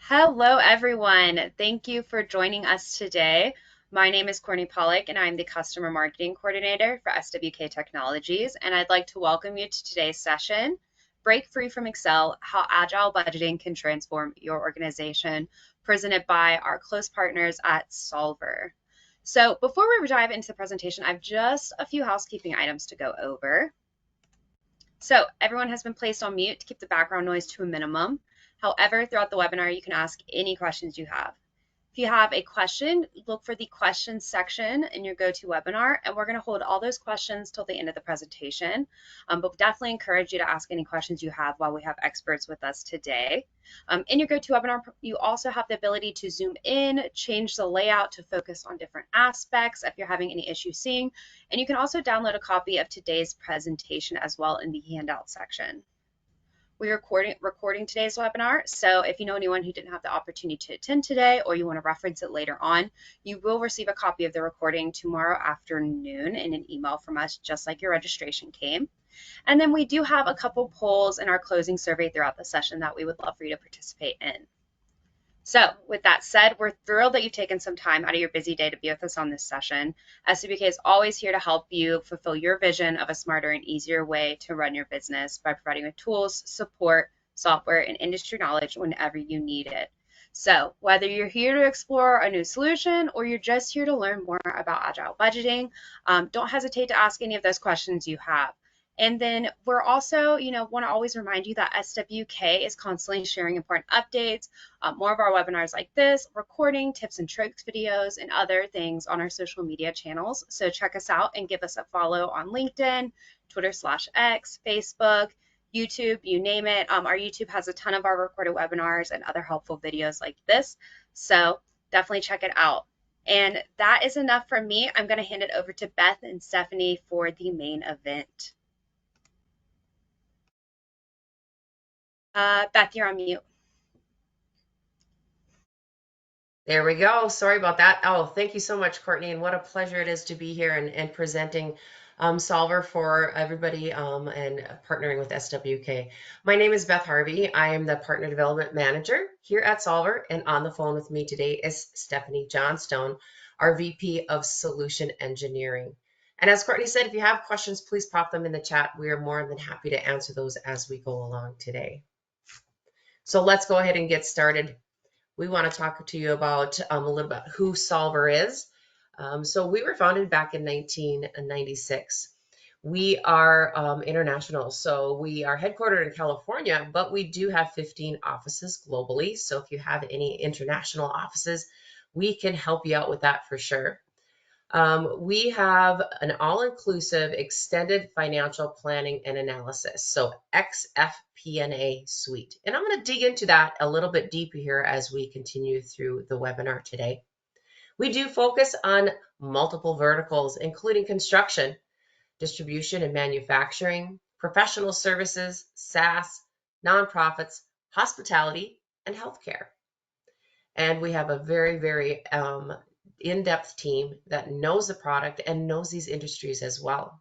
Hello, everyone. Thank you for joining us today. My name is Courtney Pollock, and I'm the Customer Marketing Coordinator for SWK Technologies. And I'd like to welcome you to today's session, Break Free from Excel, How Agile Budgeting Can Transform Your Organization, presented by our close partners at Solver. So before we dive into the presentation, I have just a few housekeeping items to go over. So everyone has been placed on mute to keep the background noise to a minimum. However, throughout the webinar, you can ask any questions you have. If you have a question, look for the questions section in your GoToWebinar, and we're going to hold all those questions till the end of the presentation. But definitely encourage you to ask any questions you have while we have experts with us today. In your GoToWebinar, you also have the ability to zoom in, change the layout to focus on different aspects if you're having any issues seeing, and you can also download a copy of today's presentation as well in the handout section. We're recording today's webinar, so if you know anyone who didn't have the opportunity to attend today or you want to reference it later on, you will receive a copy of the recording tomorrow afternoon in an email from us, just like your registration came. And then we do have a couple polls in our closing survey throughout the session that we would love for you to participate in. So with that said, we're thrilled that you've taken some time out of your busy day to be with us on this session. SWK is always here to help you fulfill your vision of a smarter and easier way to run your business by providing you tools, support, software, and industry knowledge whenever you need it. So whether you're here to explore a new solution or you're just here to learn more about Agile budgeting, don't hesitate to ask any of those questions you have. And then we're also, want to always remind you that SWK is constantly sharing important updates, more of our webinars like this, recording, tips and tricks videos, and other things on our social media channels. So check us out and give us a follow on LinkedIn, Twitter/X, Facebook, YouTube, you name it. Our YouTube has a ton of our recorded webinars and other helpful videos like this. So definitely check it out. And that is enough from me. I'm going to hand it over to Beth and Stephanie for the main event. Beth, you're on mute. There we go. Sorry about that. Oh, thank you so much, Courtney. And what a pleasure it is to be here and presenting Solver for everybody and partnering with SWK. My name is Beth Harvey. I am the Partner Development Manager here at Solver. And on the phone with me today is Stephanie Johnstone, our VP of Solution Engineering. And as Courtney said, if you have questions, please pop them in the chat. We are more than happy to answer those as we go along today. So let's go ahead and get started. We want to talk to you about a little bit who Solver is. So we were founded back in 1996. We are international, so we are headquartered in California, but we do have 15 offices globally. So if you have any international offices, we can help you out with that for sure. We have an all-inclusive extended financial planning and analysis, so XFP&A suite. And I'm going to dig into that a little bit deeper here as we continue through the webinar today. We do focus on multiple verticals, including construction, distribution and manufacturing, professional services, SaaS, nonprofits, hospitality, and healthcare. And we have a very, very in-depth team that knows the product and knows these industries as well.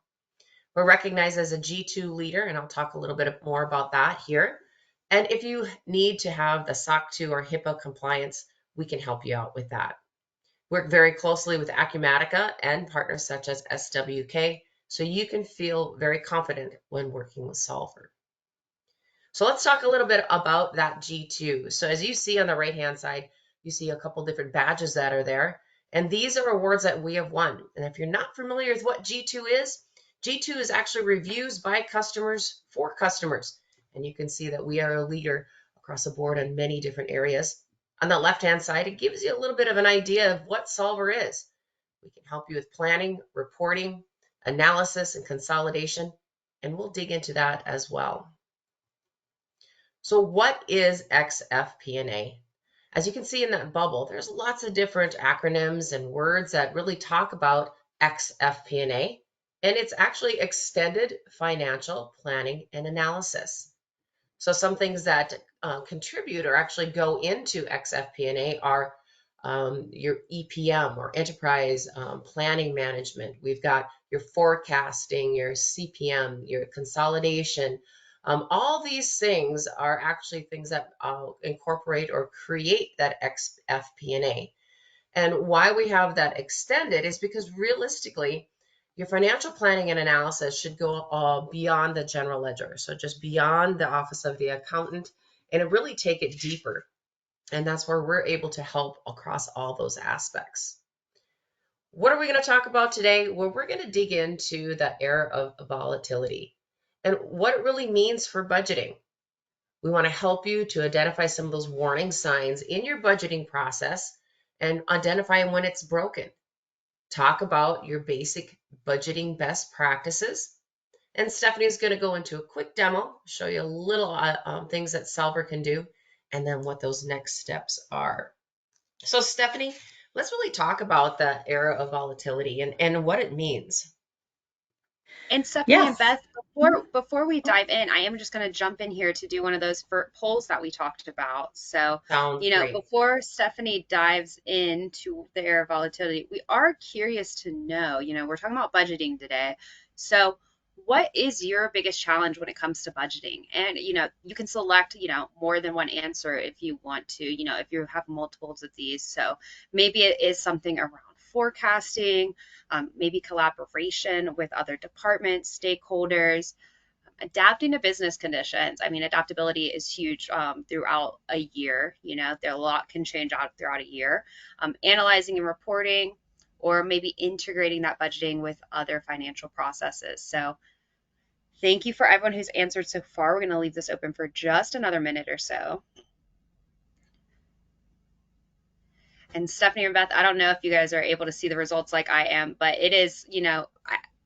We're recognized as a G2 leader, and I'll talk a little bit more about that here. And if you need to have the SOC 2 or HIPAA compliance, we can help you out with that. Work very closely with Acumatica and partners such as SWK, so you can feel very confident when working with Solver. So let's talk a little bit about that G2. So as you see on the right-hand side, you see a couple different badges that are there. And these are awards that we have won. And if you're not familiar with what G2 is actually reviews by customers for customers. And you can see that we are a leader across the board in many different areas. On the left-hand side, it gives you a little bit of an idea of what Solver is. We can help you with planning, reporting, analysis, and consolidation. And we'll dig into that as well. So what is XFP&A? As you can see in that bubble, there's lots of different acronyms and words that really talk about XFP&A, and it's actually Extended Financial Planning and Analysis. So some things that contribute or actually go into XFP&A are your EPM or Enterprise Planning Management. We've got your forecasting, your CPM, your consolidation, All these things are actually things that incorporate or create that FP&A. And why we have that extended is because realistically, your financial planning and analysis should go beyond the general ledger. So just beyond the office of the accountant and really take it deeper. And that's where we're able to help across all those aspects. What are we going to talk about today? Well, we're going to dig into the era of volatility and what it really means for budgeting. We want to help you to identify some of those warning signs in your budgeting process and identify when it's broken. Talk about your basic budgeting best practices. And Stephanie's going to go into a quick demo, show you a little things that Solver can do, and then what those next steps are. So, Stephanie, let's really talk about the era of volatility and what it means. And Stephanie and Yes. Beth, before we dive in, I am just going to jump in here to do one of those polls that we talked about. So, Sounds great. before Stephanie dives into their volatility, we are curious to know, we're talking about budgeting today. So, what is your biggest challenge when it comes to budgeting? And, you can select, more than one answer if you want to, if you have multiples of these. So, maybe it is something around forecasting, maybe collaboration with other departments, stakeholders, adapting to business conditions. I mean, adaptability is huge throughout a year. A lot can change out throughout a year. Analyzing and reporting, or maybe integrating that budgeting with other financial processes. So thank you for everyone who's answered so far. We're going to leave this open for just another minute or so. And Stephanie and Beth, I don't know if you guys are able to see the results like I am, but it is,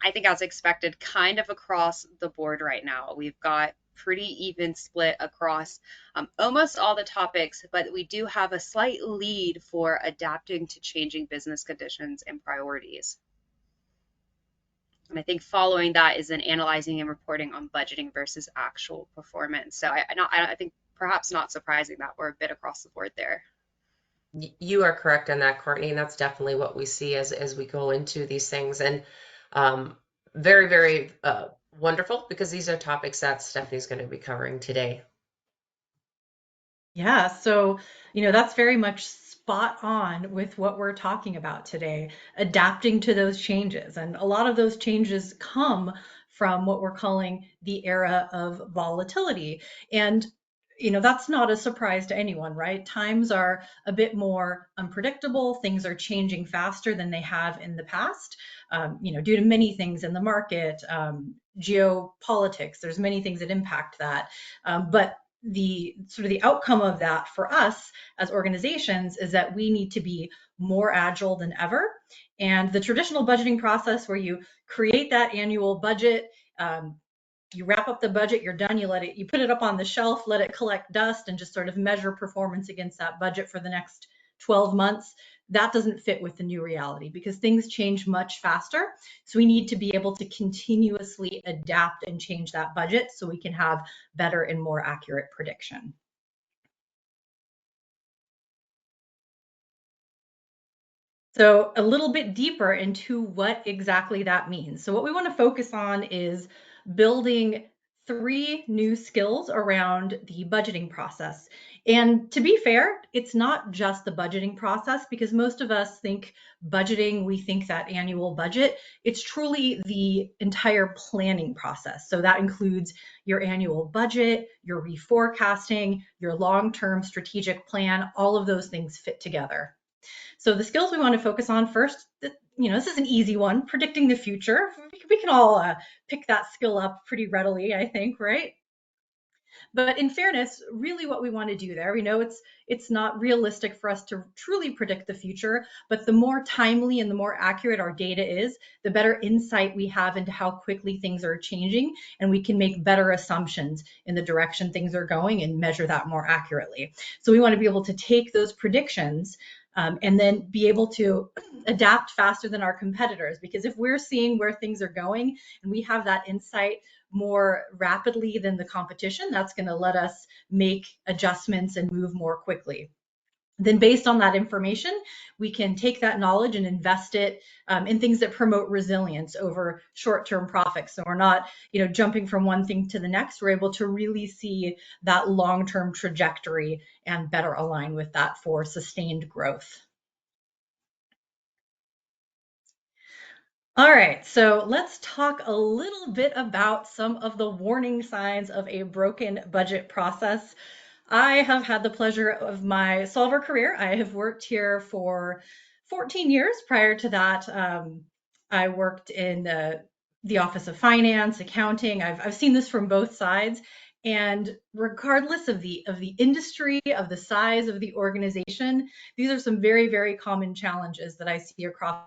I think as expected, kind of across the board right now. We've got pretty even split across almost all the topics, but we do have a slight lead for adapting to changing business conditions and priorities. And I think following that is then analyzing and reporting on budgeting versus actual performance. So I think perhaps not surprising that we're a bit across the board there. You are correct on that, Courtney, and that's definitely what we see as we go into these things. And um, very, very wonderful because these are topics that Stephanie's going to be covering today. Yeah, so, that's very much spot on with what we're talking about today, adapting to those changes. And a lot of those changes come from what we're calling the era of volatility. And, that's not a surprise to anyone, right? Times are a bit more unpredictable. Things are changing faster than they have in the past, due to many things in the market, geopolitics. There's many things that impact that. But the sort of the outcome of that for us as organizations is that we need to be more agile than ever. And the traditional budgeting process where you create that annual budget, you wrap up the budget, you're done, you put it up on the shelf, let it collect dust and just sort of measure performance against that budget for the next 12 months. That doesn't fit with the new reality because things change much faster. So we need to be able to continuously adapt and change that budget so we can have better and more accurate prediction. So a little bit deeper into what exactly that means. So what we want to focus on is building 3 new skills around the budgeting process. And to be fair, it's not just the budgeting process because most of us think budgeting, we think that annual budget. It's truly the entire planning process. So that includes your annual budget, your reforecasting, your long-term strategic plan, all of those things fit together. So the skills we want to focus on first, this is an easy one, predicting the future. We can all pick that skill up pretty readily, I think, right? But in fairness, really what we want to do there, we know it's not realistic for us to truly predict the future, but the more timely and the more accurate our data is, the better insight we have into how quickly things are changing, and we can make better assumptions in the direction things are going and measure that more accurately. So we want to be able to take those predictions and then be able to adapt faster than our competitors. Because if we're seeing where things are going and we have that insight more rapidly than the competition, that's going to let us make adjustments and move more quickly. Then based on that information, we can take that knowledge and invest it in things that promote resilience over short-term profits. So we're not, jumping from one thing to the next. We're able to really see that long-term trajectory and better align with that for sustained growth. All right, so let's talk a little bit about some of the warning signs of a broken budget process. I have had the pleasure of my Solver career. I have worked here for 14 years. Prior to that, I worked in the Office of Finance, accounting. I've seen this from both sides. And regardless of the industry, of the size of the organization, these are some very, very common challenges that I see across.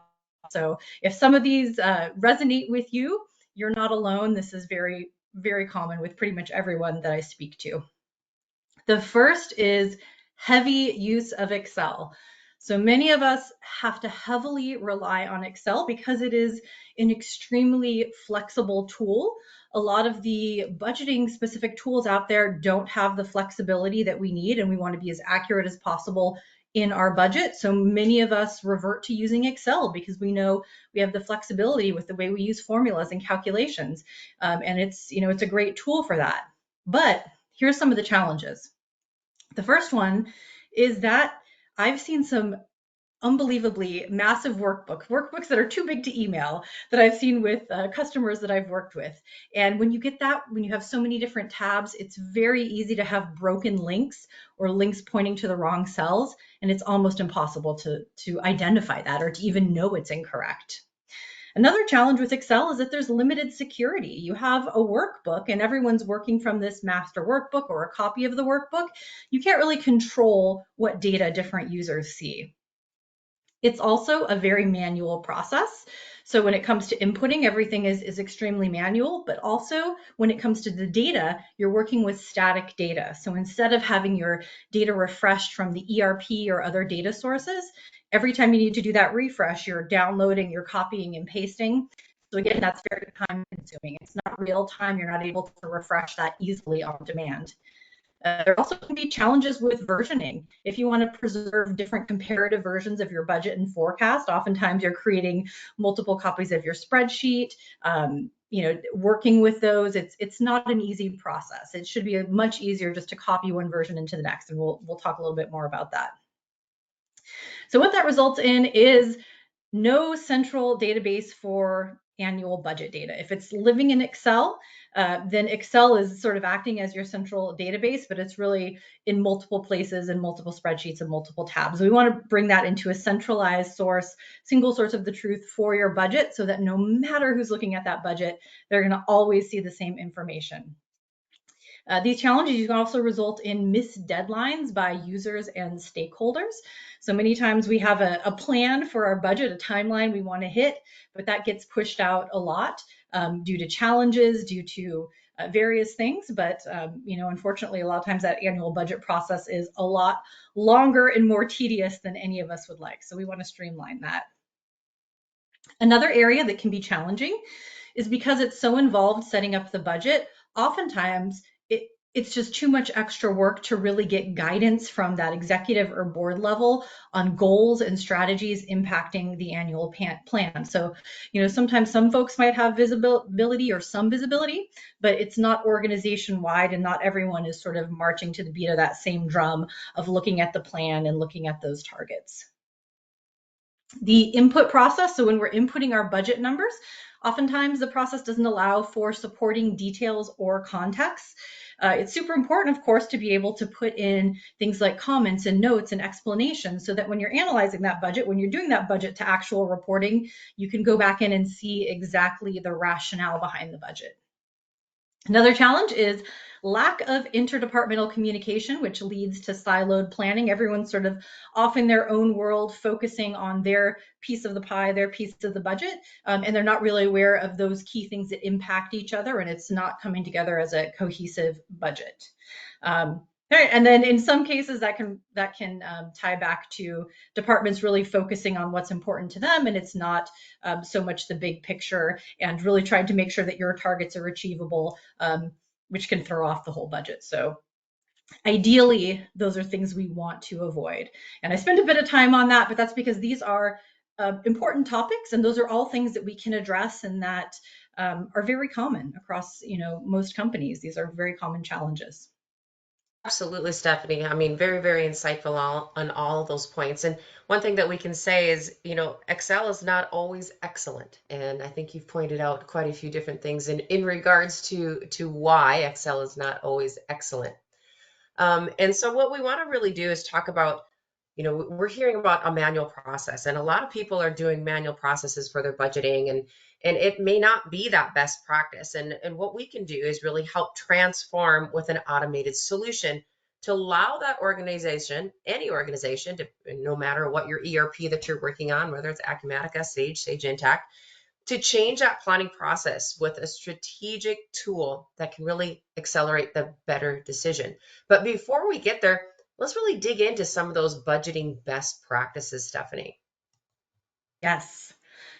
So if some of these resonate with you, you're not alone. This is very, very common with pretty much everyone that I speak to. The first is heavy use of Excel. So many of us have to heavily rely on Excel because it is an extremely flexible tool. A lot of the budgeting specific tools out there don't have the flexibility that we need, and we want to be as accurate as possible in our budget. So many of us revert to using Excel because we know we have the flexibility with the way we use formulas and calculations. And it's a great tool for that. But here's some of the challenges. The first one is that I've seen some unbelievably massive workbooks that are too big to email that I've seen with customers that I've worked with. And when you have so many different tabs, it's very easy to have broken links or links pointing to the wrong cells. And it's almost impossible to identify that or to even know it's incorrect. Another challenge with Excel is that there's limited security. You have a workbook and everyone's working from this master workbook or a copy of the workbook. You can't really control what data different users see. It's also a very manual process. So when it comes to inputting, everything is extremely manual, but also when it comes to the data, you're working with static data. So instead of having your data refreshed from the ERP or other data sources, every time you need to do that refresh, you're downloading, you're copying and pasting. So again, that's very time consuming. It's not real time. You're not able to refresh that easily on demand. There also can be challenges with versioning. If you want to preserve different comparative versions of your budget and forecast, oftentimes you're creating multiple copies of your spreadsheet. Working with those, it's not an easy process. It should be much easier just to copy one version into the next, and we'll talk a little bit more about that. So what that results in is no central database for annual budget data. If it's living in Excel, then Excel is sort of acting as your central database, but it's really in multiple places and multiple spreadsheets and multiple tabs. We want to bring that into a centralized source, single source of the truth for your budget so that no matter who's looking at that budget, they're going to always see the same information. These challenges can also result in missed deadlines by users and stakeholders. So many times we have a plan for our budget, a timeline we want to hit, but that gets pushed out a lot due to challenges, due to various things. But unfortunately, a lot of times that annual budget process is a lot longer and more tedious than any of us would like. So we want to streamline that. Another area that can be challenging is because it's so involved setting up the budget, oftentimes it's just too much extra work to really get guidance from that executive or board level on goals and strategies impacting the annual plan. So, sometimes some folks might have visibility or some visibility, but it's not organization wide and not everyone is sort of marching to the beat of that same drum of looking at the plan and looking at those targets. The input process, so when we're inputting our budget numbers, oftentimes the process doesn't allow for supporting details or context. It's super important, of course, to be able to put in things like comments and notes and explanations so that when you're analyzing that budget, when you're doing that budget to actual reporting, you can go back in and see exactly the rationale behind the budget. Another challenge is lack of interdepartmental communication, which leads to siloed planning. Everyone's sort of off in their own world, focusing on their piece of the pie, their piece of the budget, and they're not really aware of those key things that impact each other, and it's not coming together as a cohesive budget. And then in some cases that can tie back to departments really focusing on what's important to them, and it's not so much the big picture and really trying to make sure that your targets are achievable, which can throw off the whole budget. So Ideally, those are things we want to avoid. And I spent a bit of time on that, but that's because these are important topics, and those are all things that we can address and that are very common across, most companies. These are very common challenges. Absolutely, Stephanie. I mean, very, very insightful on all of those points. And one thing that we can say is, Excel is not always excellent. And I think you've pointed out quite a few different things in regards to why Excel is not always excellent. And so what we want to really do is talk about, we're hearing about a manual process, and a lot of people are doing manual processes for their budgeting, and it may not be that best practice. And what we can do is really help transform with an automated solution to allow that organization, any organization, no matter what your ERP that you're working on, whether it's Acumatica, Sage Intacct, to change that planning process with a strategic tool that can really accelerate the better decision. But before we get there, let's really dig into some of those budgeting best practices, Stephanie. Yes.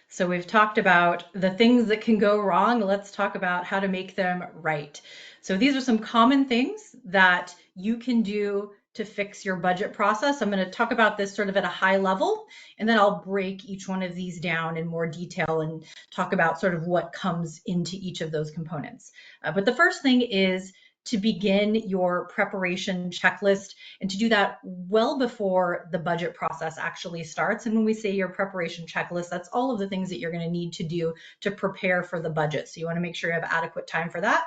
So we've talked about the things that can go wrong. Let's talk about how to make them right. So these are some common things that you can do to fix your budget process. I'm going to talk about this sort of at a high level, and then I'll break each one of these down in more detail and talk about sort of what comes into each of those components. But the first thing is to begin your preparation checklist, and to do that well before the budget process actually starts. And when we say your preparation checklist, that's all of the things that you're going to need to do to prepare for the budget. So you want to make sure you have adequate time for that.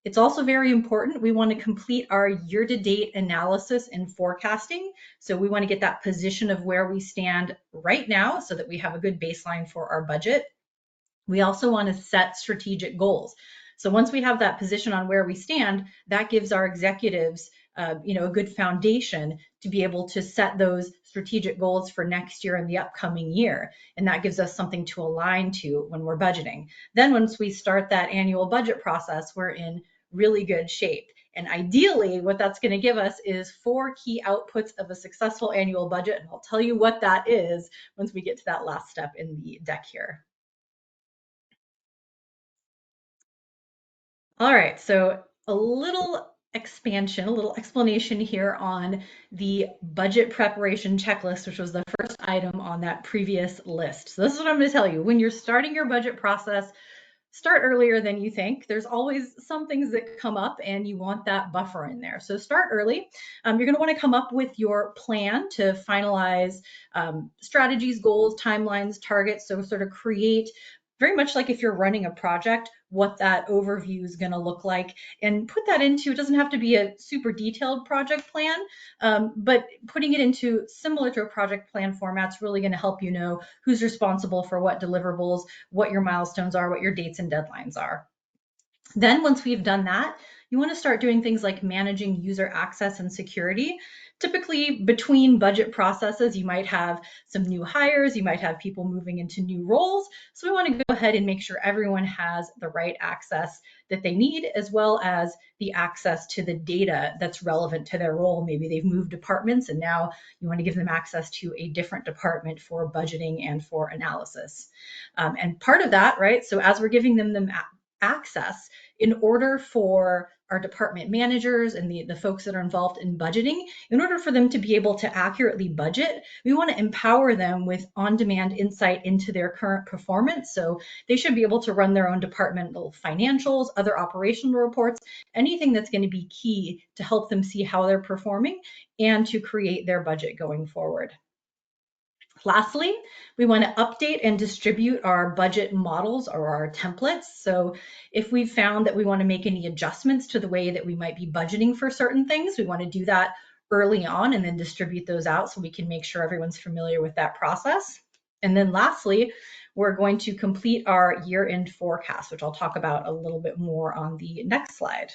It's also very important. We want to complete our year-to-date analysis and forecasting. So we want to get that position of where we stand right now so that we have a good baseline for our budget. We also want to set strategic goals. So once we have that position on where we stand, that gives our executives, a good foundation to be able to set those strategic goals for next year and the upcoming year. And that gives us something to align to when we're budgeting. Then once we start that annual budget process, we're in really good shape. And ideally, what that's going to give us is 4 key outputs of a successful annual budget. And I'll tell you what that is once we get to that last step in the deck here. All right, so a little expansion, a little explanation here on the budget preparation checklist, which was the first item on that previous list. So this is what I'm going to tell you. When you're starting your budget process, start earlier than you think. There's always some things that come up and you want that buffer in there. So start early. You're going to want to come up with your plan to finalize strategies, goals, timelines, targets. So sort of create, very much like if you're running a project, what that overview is going to look like, and put that into, it doesn't have to be a super detailed project plan, but putting it into similar to a project plan format is really going to help you know who's responsible for what deliverables, what your milestones are, what your dates and deadlines are. Then once we've done that, you want to start doing things like managing user access and security. Typically between budget processes, you might have some new hires, you might have people moving into new roles. So we want to go ahead and make sure everyone has the right access that they need, as well as the access to the data that's relevant to their role. Maybe they've moved departments and now you want to give them access to a different department for budgeting and for analysis. And part of that, right? So as we're giving them access, in order for our department managers and the folks that are involved in budgeting, in order for them to be able to accurately budget, we want to empower them with on-demand insight into their current performance. So they should be able to run their own departmental financials, other operational reports, anything that's going to be key to help them see how they're performing and to create their budget going forward. Lastly, we want to update and distribute our budget models or our templates. So if we've found that we want to make any adjustments to the way that we might be budgeting for certain things, we want to do that early on and then distribute those out so we can make sure everyone's familiar with that process. And then lastly, we're going to complete our year-end forecast, which I'll talk about a little bit more on the next slide.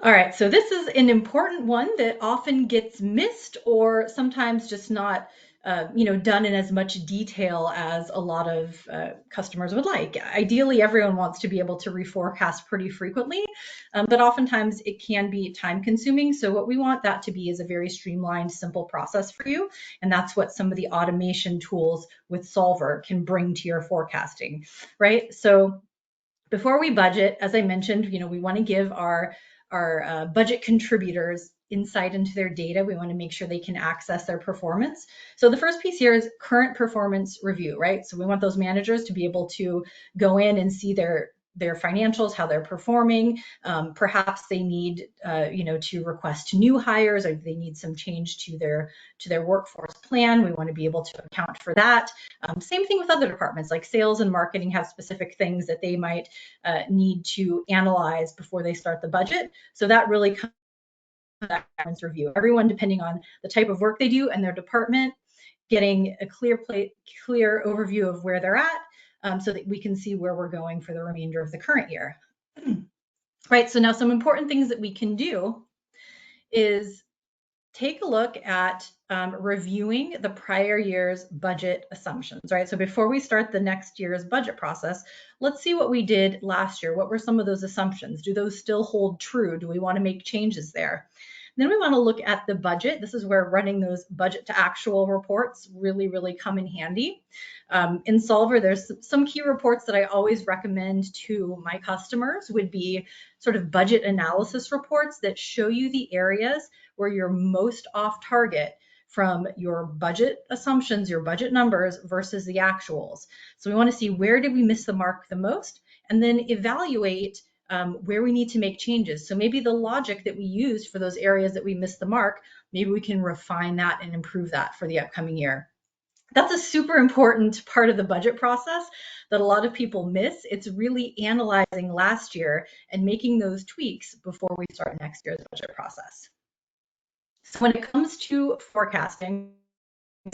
All right, so this is an important one that often gets missed or sometimes just not done in as much detail as a lot of customers would like. Ideally, everyone wants to be able to reforecast pretty frequently, but oftentimes it can be time consuming. So what we want that to be is a very streamlined, simple process for you. And that's what some of the automation tools with Solver can bring to your forecasting, right? So Before we budget, as I mentioned, we want to give our budget contributors insight into their data. We want to make sure they can access their performance. So the first piece here is current performance review, right? So we want those managers to be able to go in and see their financials, how they're performing. Perhaps they need, to request new hires, or they need some change to their workforce plan. We want to be able to account for that. Same thing with other departments, like sales and marketing have specific things that they might need to analyze before they start the budget. So that really comes to that performance review. Everyone, depending on the type of work they do and their department, getting a clear overview of where they're at, so that we can see where we're going for the remainder of the current year. Right, so now some important things that we can do is take a look at reviewing the prior year's budget assumptions, right? So before we start the next year's budget process, let's see what we did last year. What were some of those assumptions? Do those still hold true? Do we want to make changes there? Then we want to look at the budget. This is where running those budget to actual reports really come in handy. In Solver, there's some key reports that I always recommend to my customers would be sort of budget analysis reports that show you the areas where you're most off target from your budget assumptions, your budget numbers versus the actuals. So we want to see where did we miss the mark the most, and then evaluate where we need to make changes. So maybe the logic that we used for those areas that we missed the mark, maybe we can refine that and improve that for the upcoming year. That's a super important part of the budget process that a lot of people miss. It's really analyzing last year and making those tweaks before we start next year's budget process. So when it comes to forecasting,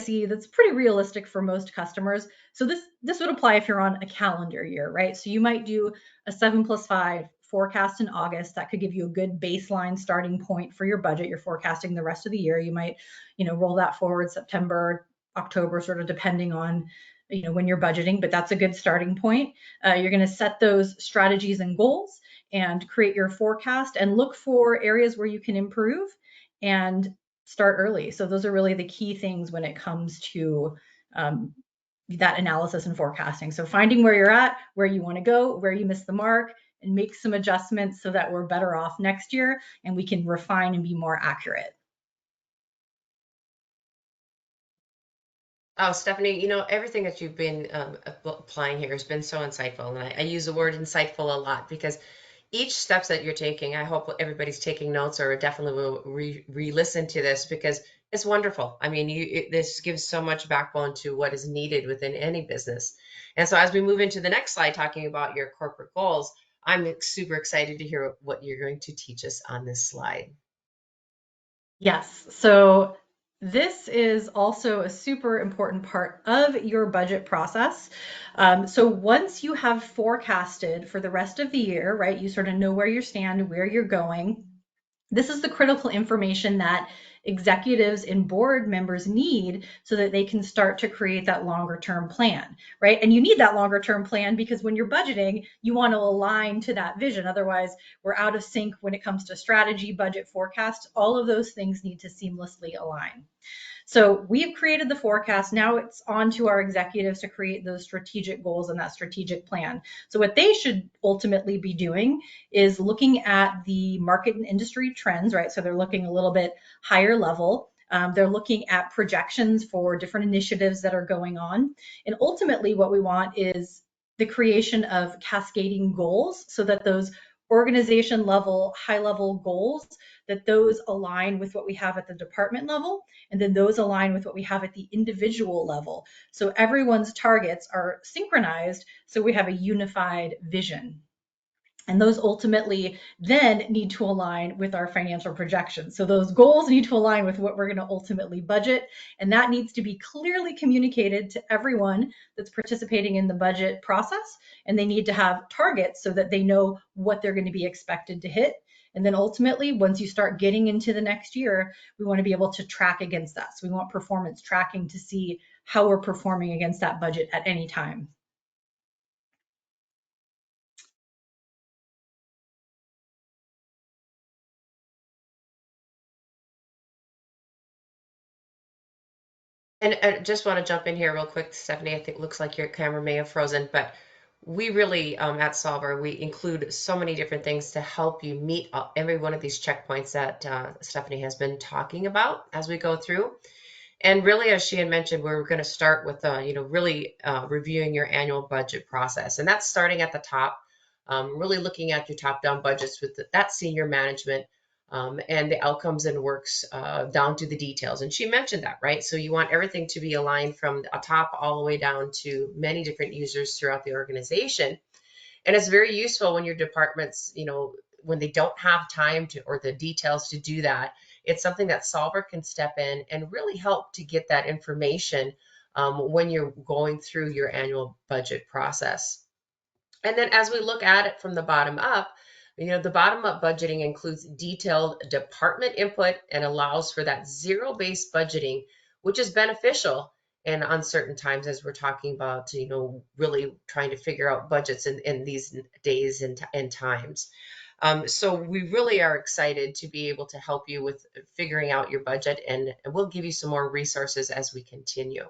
see that's pretty realistic for most customers. So this would apply if you're on a calendar year, right? So you might do a 7+5 forecast in August. That could give you a good baseline starting point for your budget. You're forecasting the rest of the year. You might, roll that forward September, October, sort of depending on, when you're budgeting, but that's a good starting point. You're going to set those strategies and goals and create your forecast and look for areas where you can improve and start early. So those are really the key things when it comes to that analysis and forecasting. So finding where you're at, where you want to go, where you missed the mark, and make some adjustments so that we're better off next year and we can refine and be more accurate. Oh, Stephanie, everything that you've been applying here has been so insightful. And I use the word insightful a lot because each steps that you're taking, I hope everybody's taking notes or definitely will re-listen to this because it's wonderful. I mean, this gives so much backbone to what is needed within any business. And so as we move into the next slide, talking about your corporate goals, I'm super excited to hear what you're going to teach us on this slide. Yes. So this is also a super important part of your budget process. So once you have forecasted for the rest of the year, right, you sort of know where you stand, where you're going. This is the critical information that executives and board members need so that they can start to create that longer term plan, right? And you need that longer term plan because when you're budgeting, you want to align to that vision. Otherwise, we're out of sync when it comes to strategy, budget, forecast. All of those things need to seamlessly align. So we have created the forecast. Now it's on to our executives to create those strategic goals and that strategic plan. So what they should ultimately be doing is looking at the market and industry trends, right? So they're looking a little bit higher level. They're looking at projections for different initiatives that are going on. And ultimately what we want is the creation of cascading goals so that those organization level, high level goals, that those align with what we have at the department level, and then those align with what we have at the individual level. So everyone's targets are synchronized, so we have a unified vision. And those ultimately then need to align with our financial projections. So those goals need to align with what we're going to ultimately budget. And that needs to be clearly communicated to everyone that's participating in the budget process. And they need to have targets so that they know what they're going to be expected to hit. And then ultimately, once you start getting into the next year, we want to be able to track against that. So we want performance tracking to see how we're performing against that budget at any time. And I just want to jump in here real quick, Stephanie. I think it looks like your camera may have frozen, but we really at Solver, we include so many different things to help you meet every one of these checkpoints that Stephanie has been talking about as we go through. And really, as she had mentioned, we're going to start with, really reviewing your annual budget process. And that's starting at the top, really looking at your top-down budgets with that senior management and the outcomes and works down to the details. And she mentioned that, right? So you want everything to be aligned from the top all the way down to many different users throughout the organization. And it's very useful when your departments, when they don't have time to or the details to do that. It's something that Solver can step in and really help to get that information when you're going through your annual budget process. And then as we look at it from the bottom up, the bottom up budgeting includes detailed department input and allows for that zero-based budgeting, which is beneficial in uncertain times as we're talking about, really trying to figure out budgets in these days and times. So we really are excited to be able to help you with figuring out your budget, and we'll give you some more resources as we continue.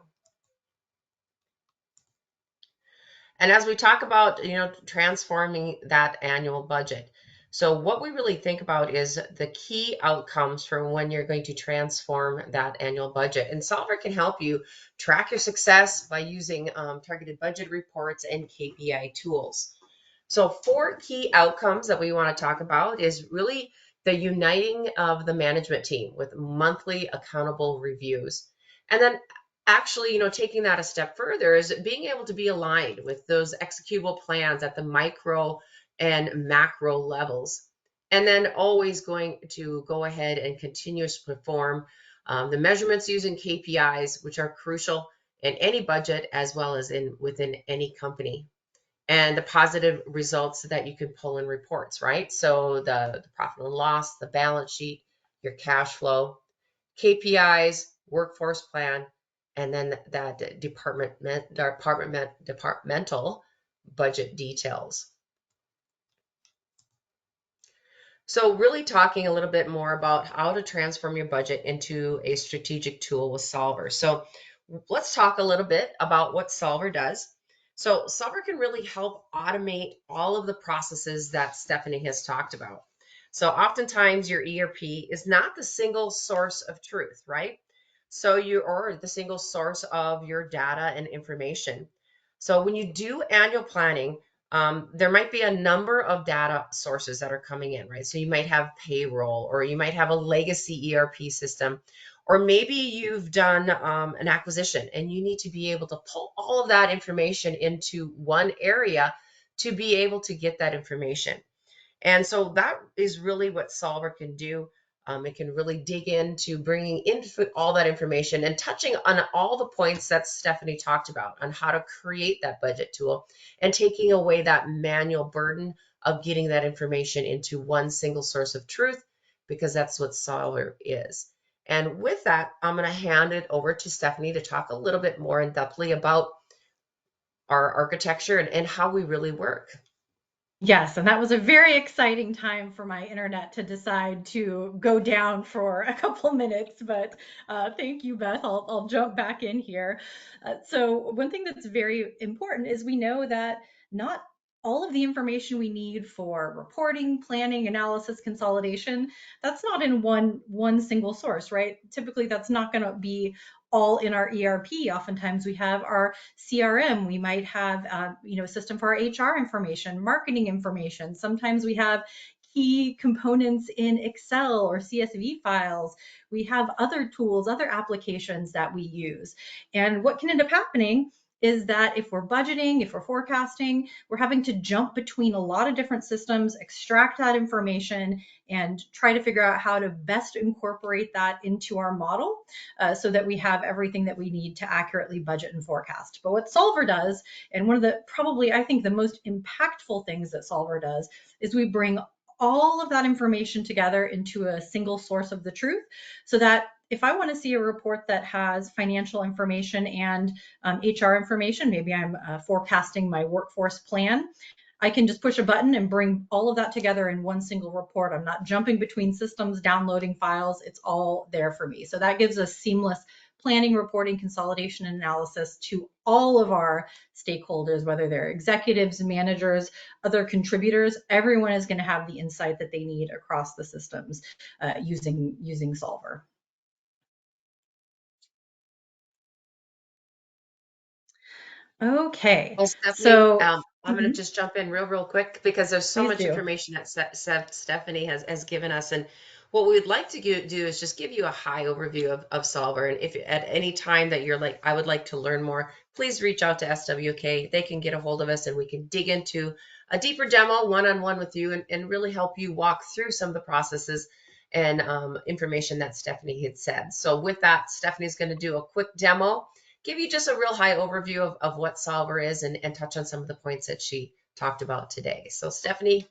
And as we talk about, transforming that annual budget. So what we really think about is the key outcomes for when you're going to transform that annual budget. And Solver can help you track your success by using targeted budget reports and KPI tools. So 4 key outcomes that we want to talk about is really the uniting of the management team with monthly accountable reviews. And then actually, taking that a step further is being able to be aligned with those executable plans at the micro and macro levels. And then always going to go ahead and continuously perform the measurements using KPIs, which are crucial in any budget as well as within any company, and the positive results that you can pull in reports, right? So the profit and loss, the balance sheet, your cash flow, KPIs, workforce plan, and then that departmental budget details. So really talking a little bit more about how to transform your budget into a strategic tool with Solver. So let's talk a little bit about what Solver does. So Solver can really help automate all of the processes that Stephanie has talked about. So oftentimes your ERP is not the single source of truth, right? So or the single source of your data and information. So when you do annual planning, there might be a number of data sources that are coming in, right? So you might have payroll, or you might have a legacy ERP system, or maybe you've done an acquisition and you need to be able to pull all of that information into one area to be able to get that information. And so that is really what Solver can do. It can really dig into bringing in all that information and touching on all the points that Stephanie talked about on how to create that budget tool and taking away that manual burden of getting that information into one single source of truth, because that's what Solver is. And with that, I'm going to hand it over to Stephanie to talk a little bit more in depthly about our architecture and how we really work. Yes, and that was a very exciting time for my internet to decide to go down for a couple minutes, but thank you, Beth. I'll jump back in here. So one thing that's very important is we know that not all of the information we need for reporting, planning, analysis, consolidation, that's not in one single source, right? Typically, that's not going to be all in our ERP. Oftentimes we have our CRM, we might have a system for our HR information, marketing information. Sometimes we have key components in Excel or CSV files. We have other tools, other applications that we use. And what can end up happening is that if we're budgeting, if we're forecasting, we're having to jump between a lot of different systems, extract that information, and try to figure out how to best incorporate that into our model so that we have everything that we need to accurately budget and forecast. But what Solver does, and one of the probably I think the most impactful things that Solver does, is we bring all of that information together into a single source of the truth, so that if I want to see a report that has financial information and HR information, maybe I'm forecasting my workforce plan, I can just push a button and bring all of that together in one single report. I'm not jumping between systems, downloading files. It's all there for me. So that gives us seamless planning, reporting, consolidation, and analysis to all of our stakeholders, whether they're executives, managers, other contributors. Everyone is going to have the insight that they need across the systems using Solver. Okay, Well, Stephanie, so I'm going to just jump in real quick because there's so please much do. information that Stephanie has given us. And what we'd like to do is just give you a high overview of Solver. And if at any time that you're like, I would like to learn more, please reach out to SWK. They can get a hold of us and we can dig into a deeper demo one-on-one with you and really help you walk through some of the processes and information that Stephanie had said. So with that, Stephanie's going to do a quick demo, give you just a real high overview of what Solver is and touch on some of the points that she talked about today. So Stephanie.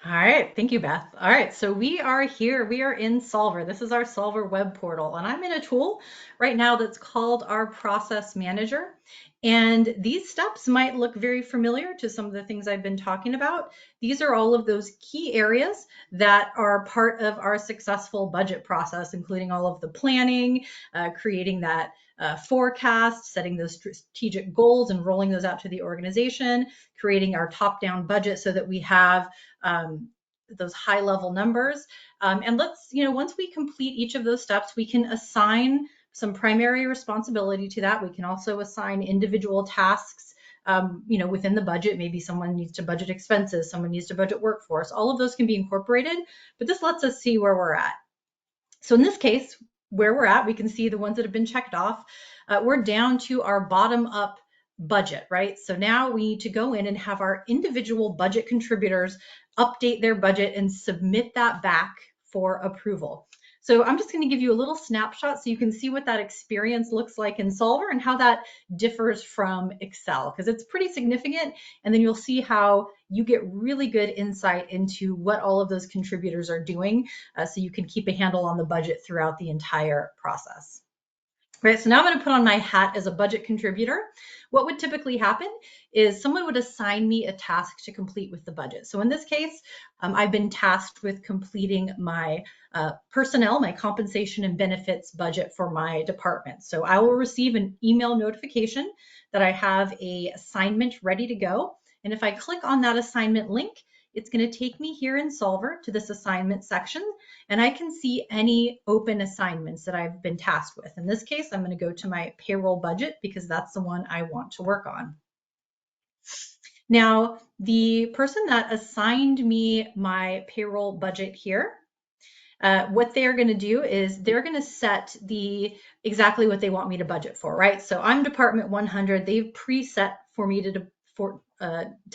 All right, thank you, Beth. All right, so we are here. We are in Solver. This is our Solver web portal, and I'm in a tool right now that's called our Process Manager. And these steps might look very familiar to some of the things I've been talking about. These are all of those key areas that are part of our successful budget process, including all of the planning, creating that forecast, setting those strategic goals and rolling those out to the organization, creating our top-down budget so that we have those high level numbers. And let's, once we complete each of those steps, we can assign some primary responsibility to that. We can also assign individual tasks, within the budget. Maybe someone needs to budget expenses, someone needs to budget workforce. All of those can be incorporated, but this lets us see where we're at. So in this case, where we're at, we can see the ones that have been checked off. We're down to our bottom up budget, right? So now we need to go in and have our individual budget contributors update their budget and submit that back for approval. So I'm just going to give you a little snapshot so you can see what that experience looks like in Solver and how that differs from Excel, because it's pretty significant. And then you'll see how you get really good insight into what all of those contributors are doing, so you can keep a handle on the budget throughout the entire process. Right, so now I'm going to put on my hat as a budget contributor. What would typically happen is someone would assign me a task to complete with the budget. So in this case, I've been tasked with completing my personnel, my compensation and benefits budget for my department. So I will receive an email notification that I have an assignment ready to go. And if I click on that assignment link, it's going to take me here in Solver to this assignment section, and I can see any open assignments that I've been tasked with. In this case, I'm going to go to my payroll budget because that's the one I want to work on. Now, the person that assigned me my payroll budget here, what they're going to do is they're going to set exactly what they want me to budget for, right? So I'm Department 100. They've preset for me to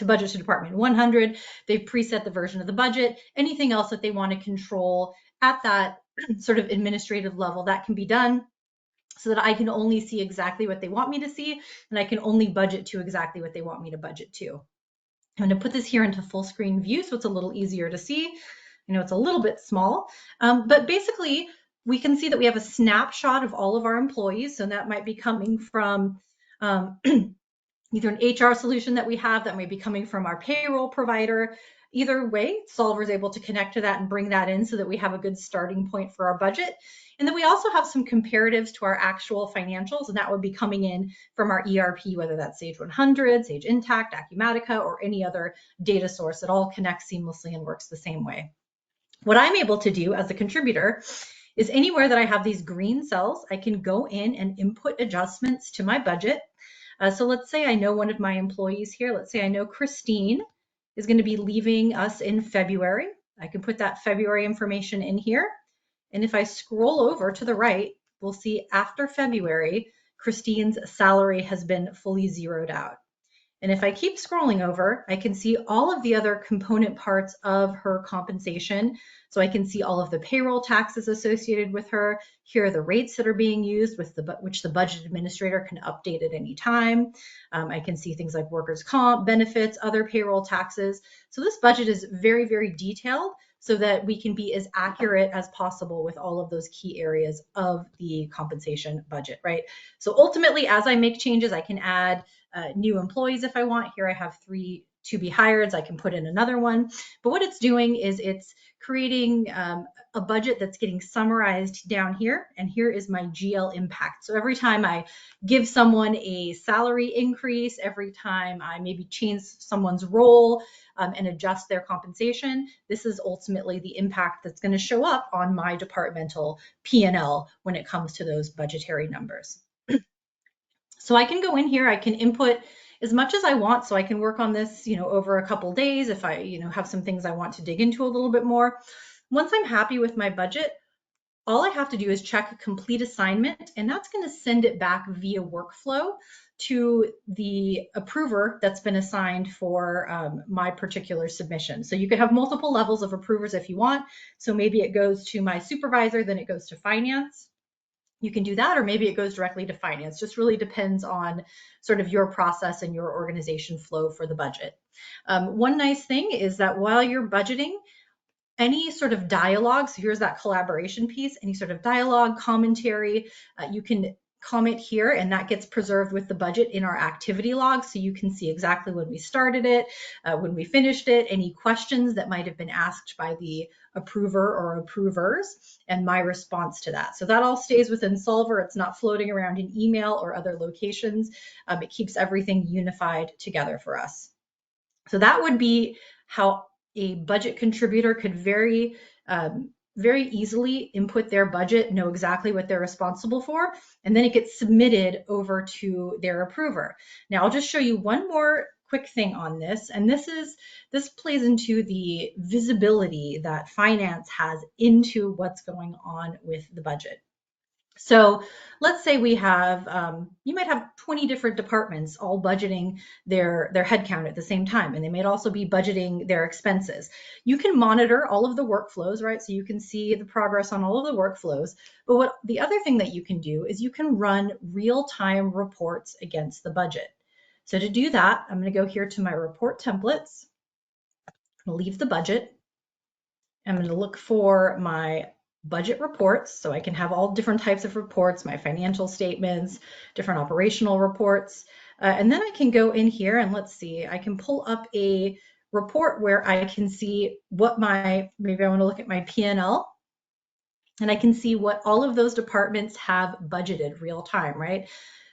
budget to Department 100. They've preset the version of the budget. Anything else that they want to control at that sort of administrative level, that can be done so that I can only see exactly what they want me to see, and I can only budget to exactly what they want me to budget to. I'm going to put this here into full screen view so it's a little easier to see. I know it's a little bit small, but basically we can see that we have a snapshot of all of our employees. So that might be coming from either an HR solution that we have, that may be coming from our payroll provider. Either way, Solver is able to connect to that and bring that in so that we have a good starting point for our budget. And then we also have some comparatives to our actual financials, and that would be coming in from our ERP, whether that's Sage 100, Sage Intacct, Acumatica, or any other data source. It all connects seamlessly and works the same way. What I'm able to do as a contributor is anywhere that I have these green cells, I can go in and input adjustments to my budget. So let's say I know one of my employees here. Let's say I know Christine is going to be leaving us in February. I can put that February information in here. And if I scroll over to the right, we'll see after February, Christine's salary has been fully zeroed out. And if I keep scrolling over, I can see all of the other component parts of her compensation. So I can see all of the payroll taxes associated with her. Here are the rates that are being used, which the budget administrator can update at any time. I can see things like workers' comp, benefits, other payroll taxes. So this budget is very, very detailed so that we can be as accurate as possible with all of those key areas of the compensation budget, right? So ultimately, as I make changes, I can add new employees if I want. Here I have 3 to be hired, I can put in another one. But what it's doing is it's creating a budget that's getting summarized down here. And here is my GL impact. So every time I give someone a salary increase, every time I maybe change someone's role and adjust their compensation, this is ultimately the impact that's going to show up on my departmental P&L when it comes to those budgetary numbers. So I can go in here, I can input as much as I want. So I can work on this, over a couple days if I, have some things I want to dig into a little bit more. Once I'm happy with my budget, all I have to do is check a complete assignment, and that's going to send it back via workflow to the approver that's been assigned for my particular submission. So you could have multiple levels of approvers if you want. So maybe it goes to my supervisor, then it goes to finance. You can do that, or maybe it goes directly to finance. Just really depends on sort of your process and your organization flow for the budget. One nice thing is that while you're budgeting, any sort of dialogue, so here's that collaboration piece, any sort of dialogue, commentary, you can comment here, and that gets preserved with the budget in our activity log. So you can see exactly when we started it, when we finished it, any questions that might have been asked by the approver or approvers, and my response to that. So that all stays within Solver. It's not floating around in email or other locations. It keeps everything unified together for us. So that would be how a budget contributor could very easily input their budget, know exactly what they're responsible for, and then it gets submitted over to their approver. Now I'll just show you one more quick thing on this, and this plays into the visibility that finance has into what's going on with the budget. So let's say we have, you might have 20 different departments all budgeting their headcount at the same time, and they might also be budgeting their expenses. You can monitor all of the workflows, right? So you can see the progress on all of the workflows. But what the other thing that you can do is you can run real-time reports against the budget. So to do that, I'm going to go here to my report templates. I'm going to leave the budget. I'm going to look for my budget reports, so I can have all different types of reports, my financial statements, different operational reports. And then I can go in here and let's see, I can pull up a report where I can see what maybe I want to look at my P&L, and I can see what all of those departments have budgeted real time, right?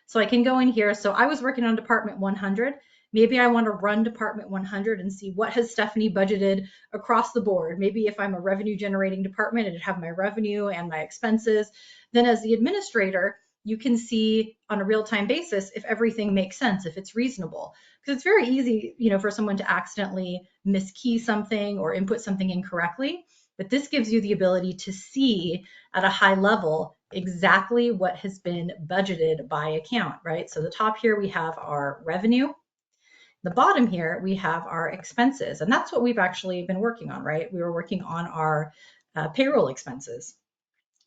So I can go in here. So I was working on department 100. Maybe I want to run department 100 and see what has Stephanie budgeted across the board. Maybe if I'm a revenue generating department, it'd have my revenue and my expenses. Then as the administrator, you can see on a real-time basis if everything makes sense, if it's reasonable. Because it's very easy, for someone to accidentally miskey something or input something incorrectly. But this gives you the ability to see at a high level exactly what has been budgeted by account, right? So the top here, we have our revenue. The bottom here, we have our expenses. And that's what we've actually been working on, right? We were working on our payroll expenses.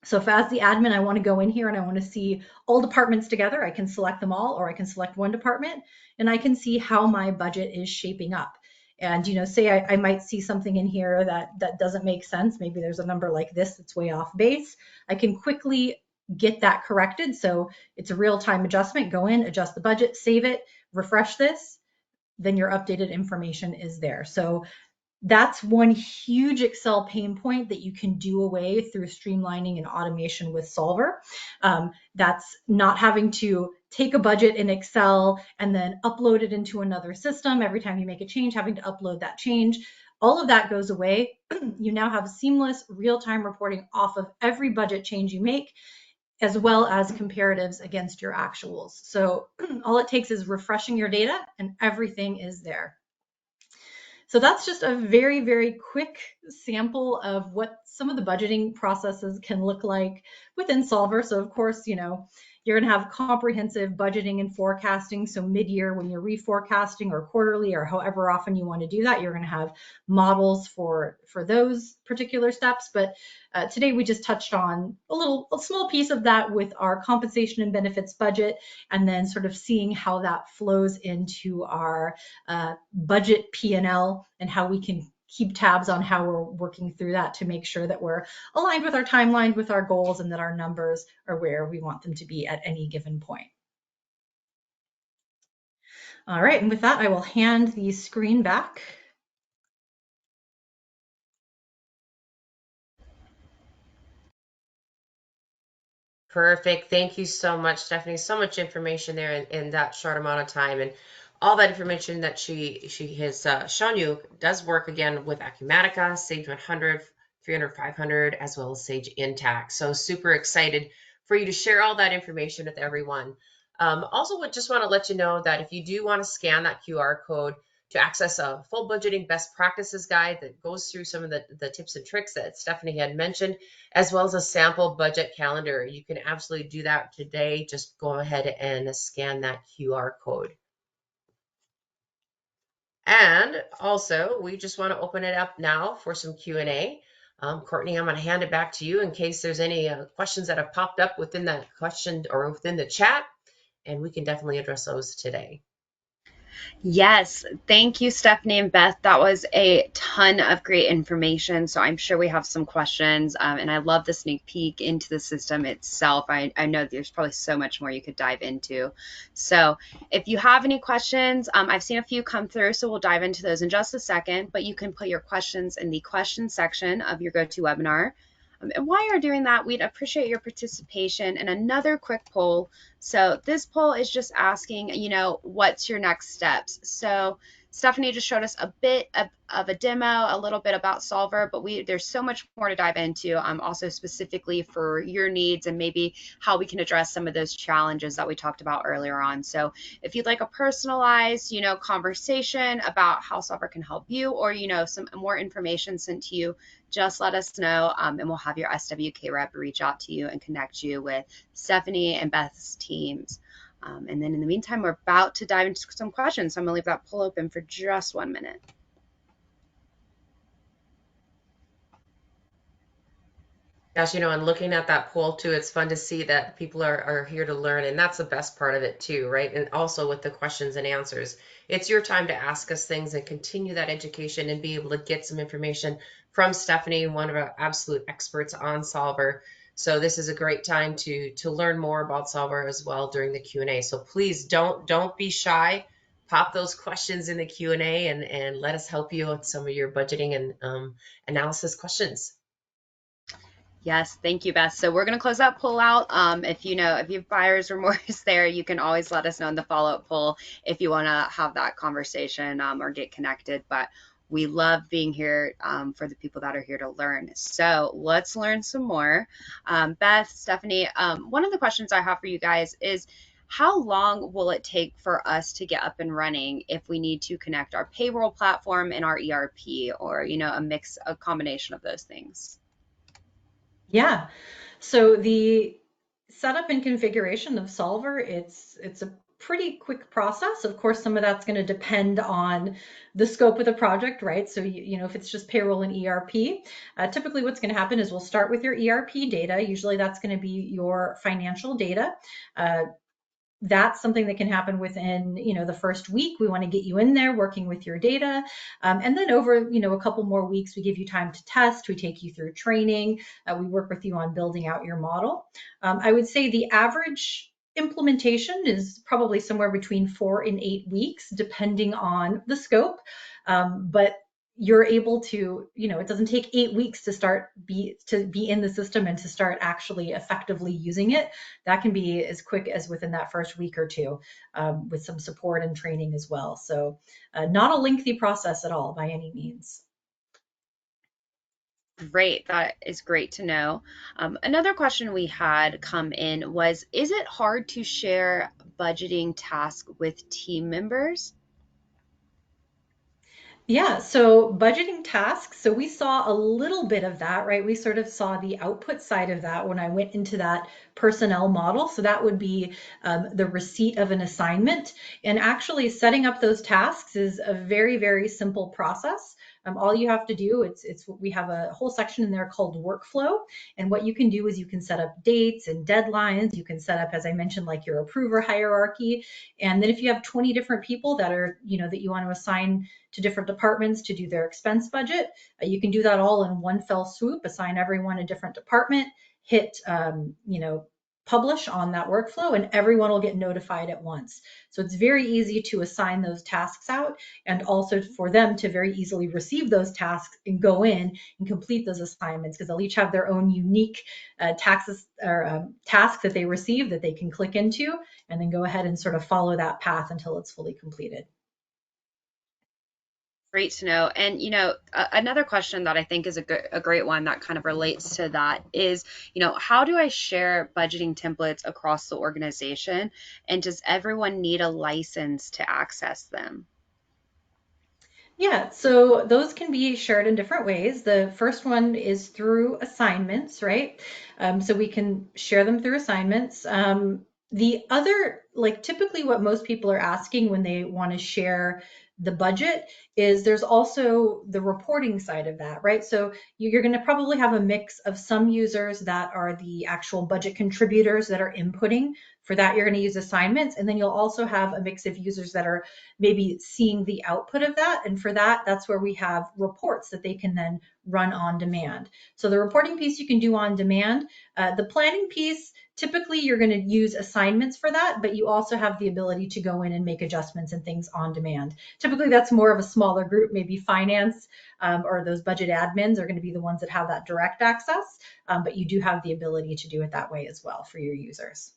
So if as the admin, I want to go in here and I want to see all departments together, I can select them all, or I can select one department, and I can see how my budget is shaping up. And, say I might see something in here that doesn't make sense. Maybe there's a number like this that's way off base. I can quickly get that corrected. So it's a real-time adjustment. Go in, adjust the budget, save it, refresh this, then your updated information is there. So that's one huge Excel pain point that you can do away through streamlining and automation with Solver. That's not having to take a budget in Excel and then upload it into another system. Every time you make a change, having to upload that change. All of that goes away. You now have seamless real-time reporting off of every budget change you make, as well as comparatives against your actuals. So all it takes is refreshing your data and everything is there. So that's just a very, very quick sample of what some of the budgeting processes can look like within Solver. So of course, you're going to have comprehensive budgeting and forecasting. So mid-year when you're reforecasting, or quarterly, or however often you want to do that, you're going to have models for those particular steps. But today we just touched on a small piece of that with our compensation and benefits budget, and then sort of seeing how that flows into our budget P&L and how we can keep tabs on how we're working through that to make sure that we're aligned with our timeline, with our goals, and that our numbers are where we want them to be at any given point. All right, and with that, I will hand the screen back. Perfect. Thank you so much, Stephanie. So much information there in that short amount of time, and all that information that she has shown you does work again with Acumatica, Sage 100, 300, 500, as well as Sage Intact. So super excited for you to share all that information with everyone. Also, would just want to let you know that if you do want to scan that QR code to access a full budgeting best practices guide that goes through some of the tips and tricks that Stephanie had mentioned, as well as a sample budget calendar. You can absolutely do that today. Just go ahead and scan that QR code. And also, we just want to open it up now for some Q&A. Courtney, I'm going to hand it back to you in case there's any questions that have popped up within that question or within the chat, and we can definitely address those today. Yes, thank you, Stephanie and Beth. That was a ton of great information. So I'm sure we have some questions, and I love the sneak peek into the system itself. I know there's probably so much more you could dive into. So if you have any questions, I've seen a few come through, so we'll dive into those in just a second. But you can put your questions in the question section of your GoToWebinar. And while you're doing that, we'd appreciate your participation in another quick poll. So this poll is just asking, what's your next steps? So Stephanie just showed us a bit of a demo, a little bit about Solver, but there's so much more to dive into, also specifically for your needs and maybe how we can address some of those challenges that we talked about earlier on. So if you'd like a personalized, conversation about how Solver can help you, or, some more information sent to you, just let us know, and we'll have your SWK rep reach out to you and connect you with Stephanie and Beth's teams. And then in the meantime, we're about to dive into some questions. So I'm going to leave that poll open for just 1 minute. Gosh, and looking at that poll too, it's fun to see that people are here to learn, and that's the best part of it too, right? And also with the questions and answers, it's your time to ask us things and continue that education and be able to get some information from Stephanie, one of our absolute experts on Solver. So this is a great time to learn more about Solver as well during the Q&A. So please don't be shy. Pop those questions in the Q&A and let us help you with some of your budgeting and analysis questions. Yes, thank you, Beth. So we're going to close that poll out. If you have buyer's remorse there, you can always let us know in the follow-up poll if you want to have that conversation or get connected. But we love being here for the people that are here to learn. So let's learn some more. Beth, Stephanie, one of the questions I have for you guys is, how long will it take for us to get up and running if we need to connect our payroll platform and our ERP, or, a combination of those things? Yeah. So the setup and configuration of Solver, it's a pretty quick process. Of course, some of that's going to depend on the scope of the project, right? So, if it's just payroll and ERP, typically what's going to happen is we'll start with your ERP data. Usually that's going to be your financial data. That's something that can happen within, the first week. We want to get you in there working with your data. And then over, a couple more weeks, we give you time to test. We take you through training. We work with you on building out your model. I would say the average implementation is probably somewhere between 4 and 8 weeks, depending on the scope. But you're able to, it doesn't take 8 weeks to be in the system and to start actually effectively using it. That can be as quick as within that first week or two, with some support and training as well. So not a lengthy process at all by any means. Great. That is great to know. Another question we had come in was, is it hard to share budgeting tasks with team members? Yeah, so budgeting tasks. So we saw a little bit of that, right? We sort of saw the output side of that when I went into that personnel model. So that would be the receipt of an assignment. And actually setting up those tasks is a very, very simple process. All you have to do, we have a whole section in there called workflow. And what you can do is you can set up dates and deadlines. You can set up, as I mentioned, like your approver hierarchy. And then if you have 20 different people that are, that you want to assign to different departments to do their expense budget, you can do that all in one fell swoop, assign everyone a different department, hit, publish on that workflow, and everyone will get notified at once. So it's very easy to assign those tasks out, and also for them to very easily receive those tasks and go in and complete those assignments, because they'll each have their own unique tasks that they receive that they can click into and then go ahead and sort of follow that path until it's fully completed. Great to know. And, another question that I think is a great one that kind of relates to that is, how do I share budgeting templates across the organization? And does everyone need a license to access them? Yeah, so those can be shared in different ways. The first one is through assignments, right? So we can share them through assignments. The other, like typically what most people are asking when they want to share the budget is there's also the reporting side of that, right? So you're going to probably have a mix of some users that are the actual budget contributors that are inputting. For that, you're going to use assignments. And then you'll also have a mix of users that are maybe seeing the output of that. And for that, that's where we have reports that they can then run on demand. So the reporting piece you can do on demand. The planning piece, typically you're going to use assignments for that, but you also have the ability to go in and make adjustments and things on demand. Typically that's more of a smaller group, maybe finance or those budget admins are going to be the ones that have that direct access, but you do have the ability to do it that way as well for your users.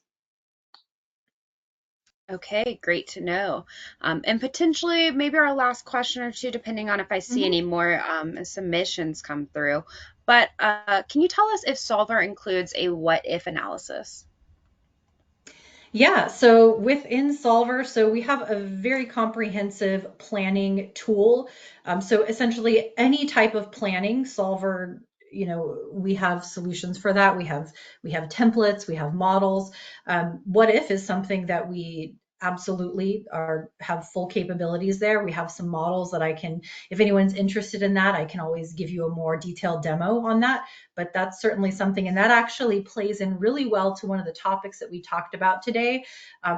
Okay, great to know. And potentially, maybe our last question or two, depending on if I see Mhm. any more submissions come through. But can you tell us if Solver includes a what if analysis? Yeah, so within Solver, so we have a very comprehensive planning tool. So essentially, any type of planning, Solver, we have solutions for that. We have templates, we have models. What if is something that we absolutely are have full capabilities there. We have some models that I can, if anyone's interested in that, I can always give you a more detailed demo on that. But that's certainly something, and that actually plays in really well to one of the topics that we talked about today,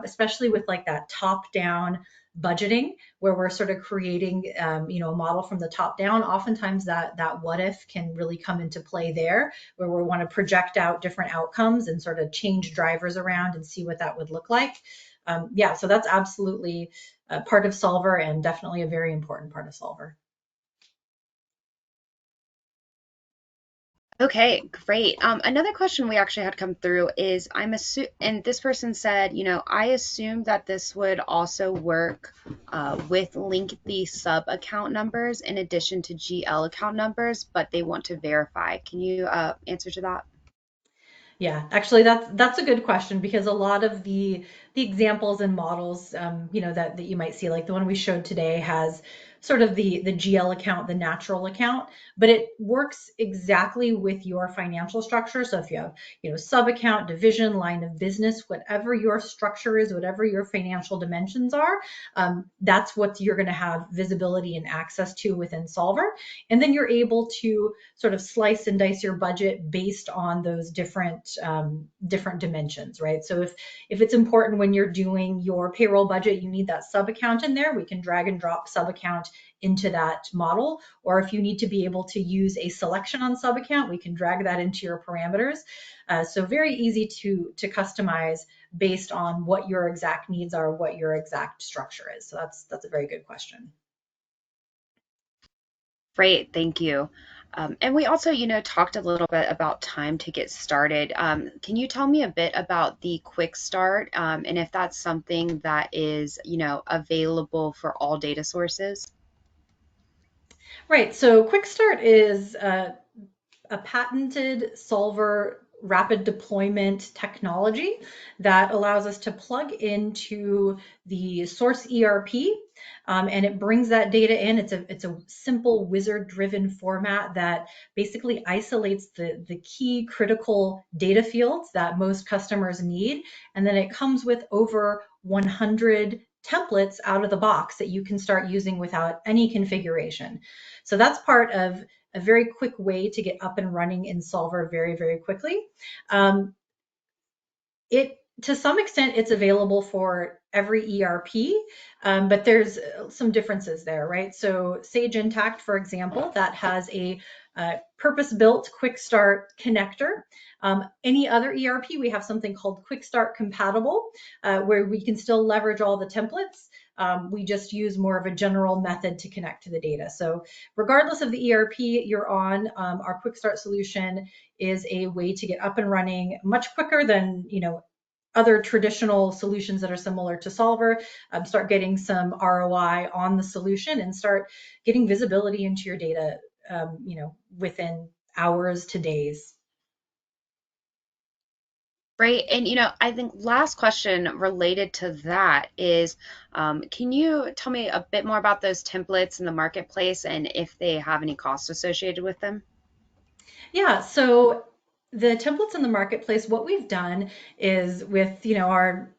especially with like that top-down budgeting, where we're sort of creating, a model from the top down. Oftentimes, that what if can really come into play there, where we want to project out different outcomes and sort of change drivers around and see what that would look like. Yeah, so that's absolutely a part of Solver and definitely a very important part of Solver. Okay, great. Another question we actually had come through is and this person said, I assume that this would also work with lengthy sub account numbers in addition to GL account numbers, but they want to verify. Can you answer to that? Yeah, actually, that's a good question, because a lot of the examples and models, that you might see, like the one we showed today, has sort of the GL account, the natural account, but it works exactly with your financial structure. So if you have, sub account, division, line of business, whatever your structure is, whatever your financial dimensions are, that's what you're going to have visibility and access to within Solver. And then you're able to sort of slice and dice your budget based on those different dimensions, right? So if it's important when you're doing your payroll budget, you need that sub account in there, we can drag and drop sub account into that model. Or if you need to be able to use a selection on sub account, we can drag that into your parameters. So very easy to customize based on what your exact needs are, what your exact structure is. So that's a very good question. Great, thank you. And we also, talked a little bit about time to get started. Can you tell me a bit about the quick start and if that's something that is, available for all data sources? Right. So Quick Start is a patented solver rapid deployment technology that allows us to plug into the source ERP, and it brings that data in. It's a simple wizard driven format that basically isolates the key critical data fields that most customers need, and then it comes with over 100 templates out of the box that you can start using without any configuration. So that's part of a very quick way to get up and running in Solver very, very quickly. Um, it To some extent, it's available for every ERP, but there's some differences there, right? So Sage Intacct, for example, that has a purpose-built Quick Start connector. Any other ERP, we have something called Quick Start Compatible, where we can still leverage all the templates. We just use more of a general method to connect to the data. So regardless of the ERP you're on, our Quick Start solution is a way to get up and running much quicker than, other traditional solutions that are similar to Solver. Start getting some ROI on the solution and start getting visibility into your data, within hours to days. Right. And, I think last question related to that is, can you tell me a bit more about those templates in the marketplace and if they have any costs associated with them? Yeah, so the templates in the marketplace, what we've done is with, our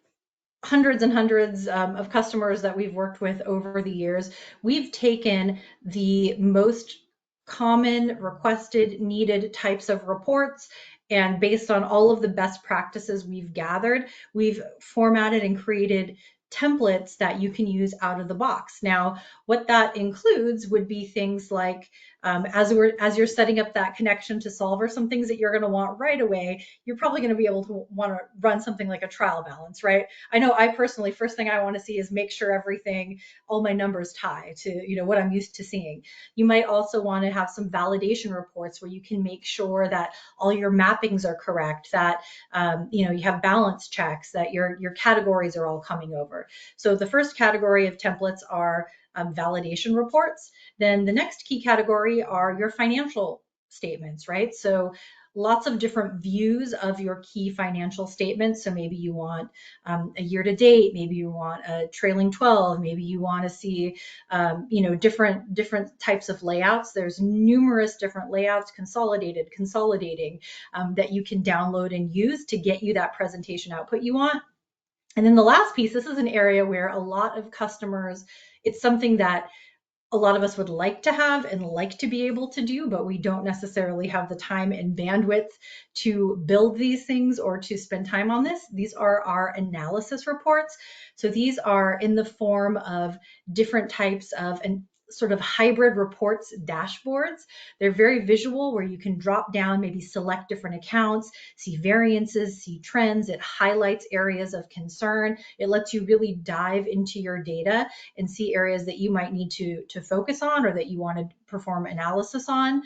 hundreds and hundreds of customers that we've worked with over the years, we've taken the most common requested, needed types of reports. And based on all of the best practices we've gathered, we've formatted and created templates that you can use out of the box. Now, what that includes would be things like, as you're setting up that connection to Solver, some things that you're going to want right away. You're probably going to be able to want to run something like a trial balance, right? I know I personally, first thing I want to see is make sure all my numbers tie to, what I'm used to seeing. You might also want to have some validation reports where you can make sure that all your mappings are correct, that, you have balance checks, that your categories are all coming over. So the first category of templates are validation reports. Then the next key category are your financial statements, right? So lots of different views of your key financial statements. So maybe you want a year to date, maybe you want a trailing 12, maybe you want to see, different types of layouts. There's numerous different layouts, consolidating, that you can download and use to get you that presentation output you want. And then the last piece, this is an area where a lot of customers, it's something that a lot of us would like to have and like to be able to do, but we don't necessarily have the time and bandwidth to build these things or to spend time on this. These are our analysis reports. So these are in the form of different types of and sort of hybrid reports dashboards. They're very visual where you can drop down, maybe select different accounts, see variances, see trends. It highlights areas of concern. It lets you really dive into your data and see areas that you might need to focus on or that you want to perform analysis on.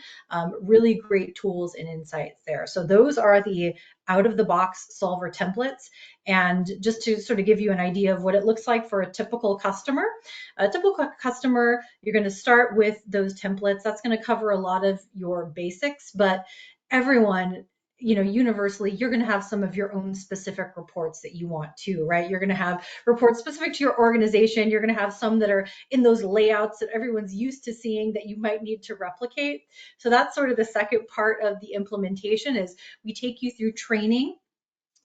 Really great tools and insights there. So those are the out of the box Solver templates. And just to sort of give you an idea of what it looks like for a typical customer, you're going to start with those templates. That's going to cover a lot of your basics, but everyone, universally, you're going to have some of your own specific reports that you want to, right? You're going to have reports specific to your organization. You're going to have some that are in those layouts that everyone's used to seeing that you might need to replicate. So that's sort of the second part of the implementation is we take you through training.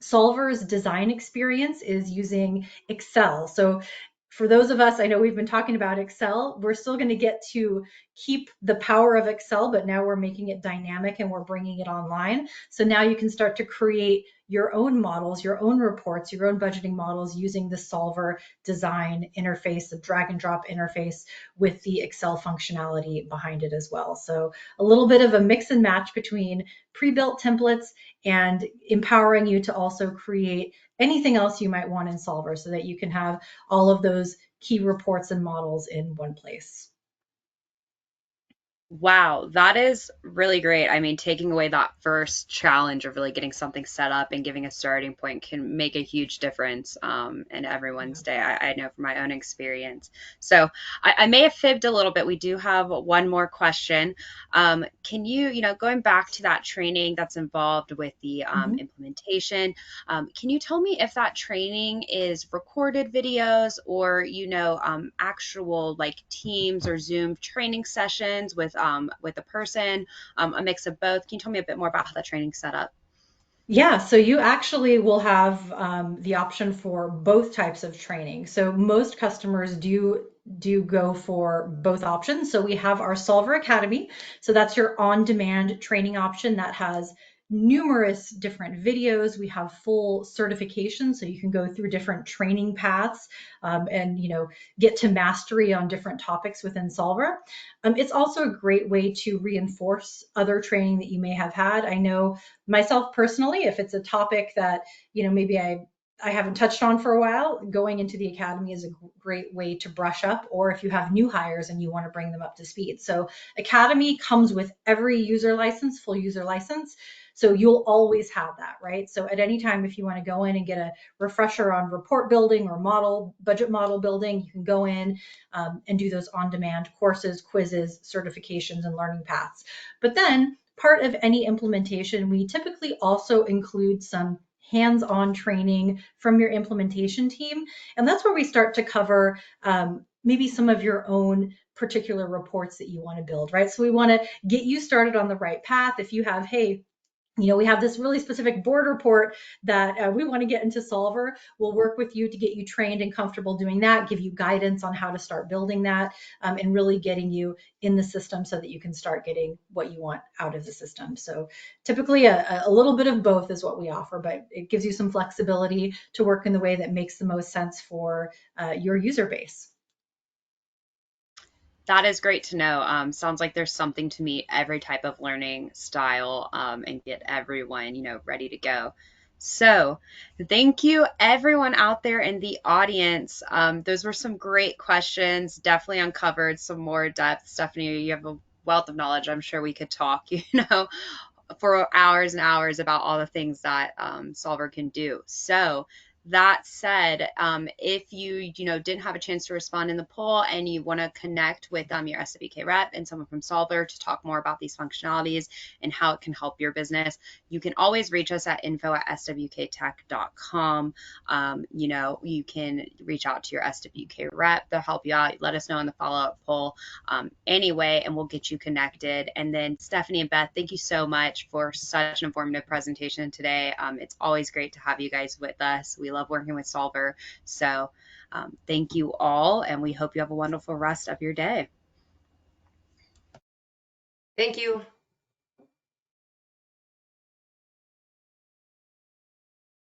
Solver's design experience is using Excel. So for those of us, I know we've been talking about Excel, we're still going to get to keep the power of Excel, but now we're making it dynamic and we're bringing it online. So now you can start to create your own models, your own reports, your own budgeting models using the Solver design interface, the drag and drop interface with the Excel functionality behind it as well. So a little bit of a mix and match between pre-built templates and empowering you to also create anything else you might want in Solver so that you can have all of those key reports and models in one place. Wow, that is really great. I mean, taking away that first challenge of really getting something set up and giving a starting point can make a huge difference in everyone's day. I know from my own experience. So I may have fibbed a little bit. We do have one more question. Can you, going back to that training that's involved with the Mhm. implementation, can you tell me if that training is recorded videos or, actual like Teams or Zoom training sessions with a person, a mix of both? Can you tell me a bit more about how that training's set up? Yeah, so you actually will have the option for both types of training. So most customers do go for both options. So we have our Solver Academy. So that's your on-demand training option that has numerous different videos. We have full certification, so you can go through different training paths and get to mastery on different topics within Solver. It's also a great way to reinforce other training that you may have had. I know myself personally, if it's a topic that maybe I haven't touched on for a while, going into the academy is a great way to brush up, or if you have new hires and you want to bring them up to speed. So academy comes with every user license, full user license. So you'll always have that, right? So at any time, if you want to go in and get a refresher on report building or budget model building, you can go in and do those on-demand courses, quizzes, certifications, and learning paths. But then part of any implementation, we typically also include some hands-on training from your implementation team. And that's where we start to cover maybe some of your own particular reports that you want to build, right? So we want to get you started on the right path. If you have, hey, we have this really specific board report that we want to get into Solver. We'll work with you to get you trained and comfortable doing that, give you guidance on how to start building that, and really getting you in the system so that you can start getting what you want out of the system. So typically a little bit of both is what we offer, but it gives you some flexibility to work in the way that makes the most sense for your user base. That is great to know. Sounds like there's something to meet every type of learning style and get everyone, ready to go. So, thank you everyone out there in the audience. Those were some great questions. Definitely uncovered some more depth. Stephanie, you have a wealth of knowledge. I'm sure we could talk, for hours and hours about all the things that Solver can do. So, that said, if you didn't have a chance to respond in the poll and you want to connect with your SWK rep and someone from Solver to talk more about these functionalities and how it can help your business, you can always reach us at info@swktech.com. You can reach out to your SWK rep. They'll help you out. Let us know in the follow-up poll anyway, and we'll get you connected. And then Stephanie and Beth, thank you so much for such an informative presentation today. It's always great to have you guys with us. We love working with Solver. So thank you all, and we hope you have a wonderful rest of your day. Thank you.